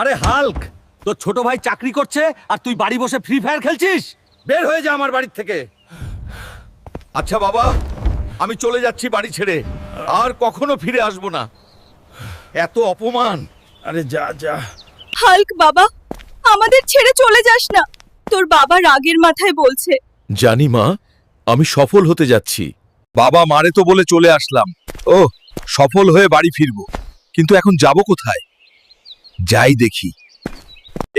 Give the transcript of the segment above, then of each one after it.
আরে হাল্ক, তোর ছোট ভাই চাকরি করছে আর তুই বাড়ি বসে ফ্রি ফায়ার খেলছিস? বের হয়ে যা আমার বাড়ির থেকে। আচ্ছা বাবা, আমি চলে যাচ্ছি বাড়ি ছেড়ে, আর কখনো ফিরে আসবো না। এত অপমান। আরে যা যা। হাল্ক বাবা, আমাদের ছেড়ে চলে যাস না। তোর বাবা রাগের মাথায় বলছে। জানি মা, আমি সফল হতে যাচ্ছি। বাবা মারে তো বলে চলে আসলাম। ও, সফল হয়ে বাড়ি ফিরবো, কিন্তু এখন যাব কোথায়? যাই দেখি।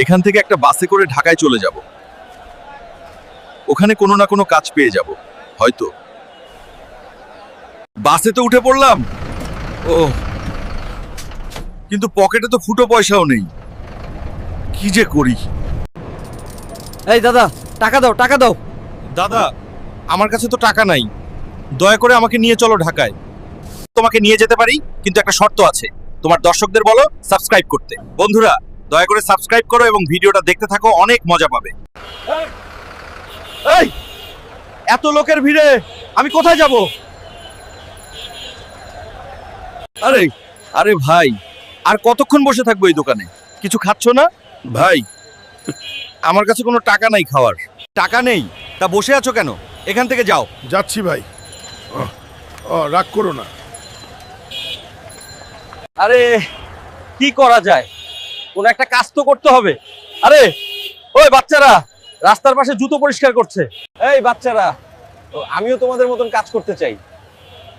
এখান থেকে একটা বাসে করে ঢাকায় চলে যাব। ওখানে কোনো না কোনো কাজ পেয়ে যাব হয়তো। বাসে তো উঠে পড়লাম। ও, কিন্তু পকেটে তো ফুটো পয়সাও নেই। কি যে করি। এই দাদা, টাকা দাও, টাকা দাও। দাদা, আমার কাছে তো টাকা নাই। দয়া করে আমাকে নিয়ে চলো ঢাকায়। তোমাকে নিয়ে যেতে পারি, কিন্তু একটা শর্ত আছে। তোমার দর্শকদের বলো সাবস্ক্রাইব করতে। বন্ধুরা, দয়া করে সাবস্ক্রাইব করো এবং ভিডিওটা দেখতে থাকো, অনেক মজা পাবে। এই, এত লোকের ভিড়ে আমি কোথায় যাব? আরে আরে ভাই, আর কতক্ষণ বসে থাকবো এই দোকানে? কিছু খাচ্ছ না? ভাই, আমার কাছে কোনো টাকা নাই খাওয়ার। টাকা নেই? তা বসে আছো কেন? এখান থেকে যাও। যাচ্ছি ভাই। রাগ করো না। আরে কি করা যায়, কোন একটা কাজ তো করতে হবে। আরে ওই বাচ্চারা রাস্তার পাশে জুতো পরিষ্কার করছে। এই বাচ্চারা, আমিও তোমাদের মতন কাজ করতে চাই।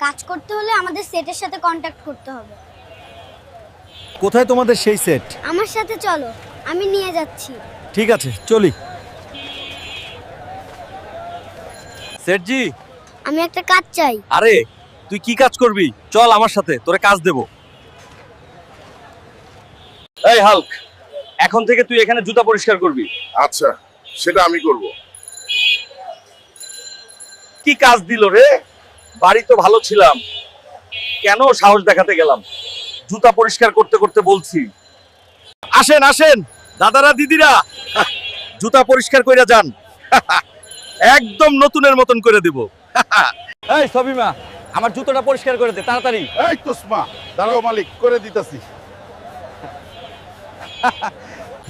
কাজ করতে হলে আমাদের সেটের সাথে কন্ট্যাক্ট করতে হবে। কোথায় তোমাদের সেই সেট? আমার সাথে চলো, আমি নিয়ে যাচ্ছি। ঠিক আছে, চলি। সেটজি, আমি একটা কাজ চাই। আরে তুই কি কাজ করবি? চল আমার সাথে, তোরে কাজ দেব। এই হাল্ক, এখন থেকে তুই এখানে জুতা পরিষ্কার করবি। আচ্ছা, সেটা আমি করব। কি কাজ দিল রে? বাড়ি তো ভালো ছিলাম, কেন সাহস দেখাতে গেলাম? জুতা পরিষ্কার করতে করতে বলছি। আসেন আসেন দাদারা দিদিরা, জুতা পরিষ্কার কইরা যান। একদম নতুনের মতন করে দেব। এই সবিমা, আমার জুতোটা পরিষ্কার করে দে তাড়াতাড়ি। এই তোসমা, দাঁড়াও মালিক, করে দিতেছি।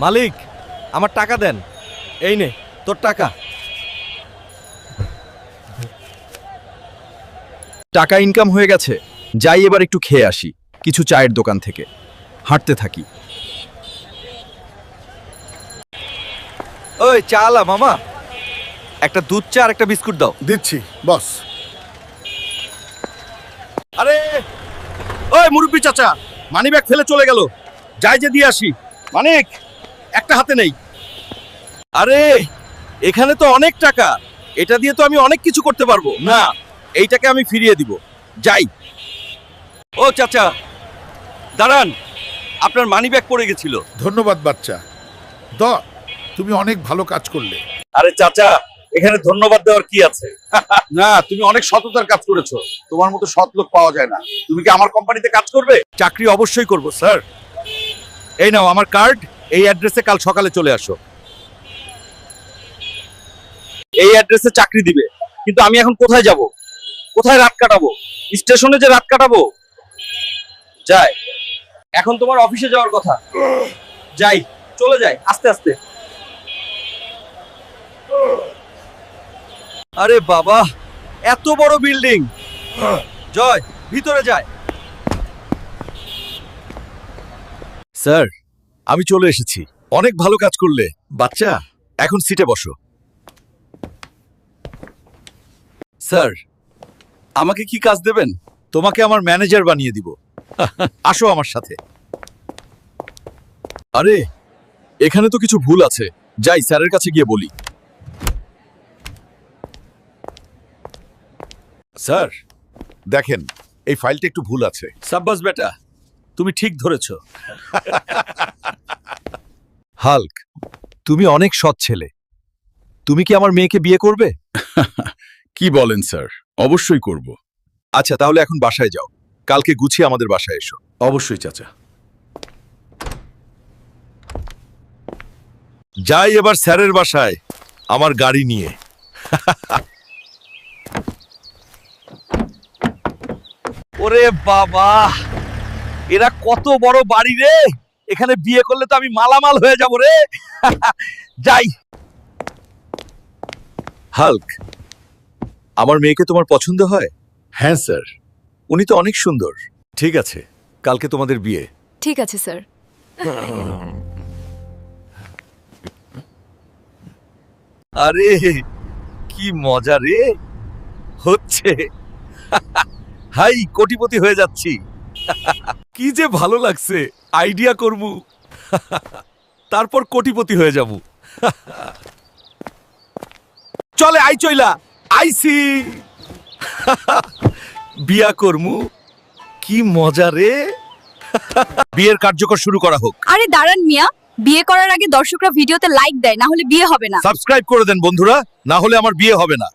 মালিক, আমার টাকা দেন। এই নে তোর টাকা। টাকা ইনকাম হয়ে গেছে। যাই এবার একটু খেয়ে আসি কিছু চায়ের দোকান থেকে। হাঁটতে থাকি। ওই চালা মামা, একটা দুধ চা আর একটা বিস্কুট দাও। দিচ্ছি বস। আরে ওই মুরব্বি চাচা, মানিব্যাগ ফেলে চলে গেল। যাই যে দিয়ে আসি। মানিক, একটা হাতে নেই। আরে এখানে তো অনেক টাকা, এটা দিয়ে তো আমি অনেক কিছু করতে পারবো। না, এইটাকে আমি ফিরিয়ে দিব। যাই। ও চাচা দাঁড়ান, আপনার মানিব্যাগ পড়ে গেছিল। ধন্যবাদ বাচ্চা। তুমি অনেক ভালো কাজ করলে। আরে চাচা, এখানে ধন্যবাদ দেওয়ার কি আছে? না, তুমি অনেক সততার কাজ করেছো। তোমার মতো সৎ লোক পাওয়া যায় না। তুমি কি আমার কোম্পানিতে কাজ করবে? চাকরি অবশ্যই করব স্যার। এই নাও আমার কার্ড, এই অ্যাড্রেসে কাল সকালে চলে আসো। এই অ্যাড্রেসে চাকরি দিবে, কিন্তু আমি এখন কোথায় যাব? কোথায় রাত কাটাবো? স্টেশনে যে রাত কাটাবো? যাই, এখন তোমার অফিসে যাওয়ার কথা। যাই, চলে যাই আস্তে আস্তে। আরে বাবা, এত বড় বিল্ডিং। জয়, ভিতরে যায়। স্যার, আমি চলে এসেছি। অনেক ভালো কাজ করলে বাচ্চা। এখন সিটে বসো। স্যার, আমাকে কি কাজ দেবেন? তোমাকে আমার ম্যানেজার বানিয়ে দিব। আসো আমার সাথে। আরে এখানে তো কিছু ভুল আছে। যাই স্যারের কাছে গিয়ে বলি। স্যার দেখেন, এই ফাইলটা একটু ভুল আছে। সাব্বাস বেটা, তুমি ঠিক ধরেছ। হাল্ক, তুমি অনেক সৎ ছেলে। তুমি কি আমার মেয়েকে বিয়ে করবে? কি বলেন স্যার, অবশ্যই করব। আচ্ছা, তাহলে এখন বাসায় যাও। কালকে গুছিয়ে আমাদের বাসায় এসো। অবশ্যই চাচা। যাই এবার স্যারের বাসায় আমার গাড়ি নিয়ে। ওরে বাবা, এরা কত বড় বাড়ি রে! এখানে বিয়ে করলে তো আমি মালামাল হয়ে যাব রে। যাই। হাল্ক, আমার মেয়েকে তোমার পছন্দ হয়? হ্যাঁ স্যার। উনি তো অনেক সুন্দর। ঠিক আছে, কালকে তোমাদের বিয়ে। ঠিক আছে স্যার। আরে কি মজা রে হচ্ছে। হাই, কোটিপতি হয়ে যাচ্ছি। কি যে ভালো লাগছে, আইডিয়া করবো তারপর কোটিপতি হয়ে যাব। চলে আই চইলা আইসি। বিয়া করমু, কি মজা রে। বিয়ের কার্যকর শুরু করা হোক। আরে দাঁড়ান মিয়া, বিয়ে করার আগে দর্শকরা ভিডিওতে লাইক দেয়, না হলে বিয়ে হবে না। সাবস্ক্রাইব করে দেন বন্ধুরা, না হলে আমার বিয়ে হবে না।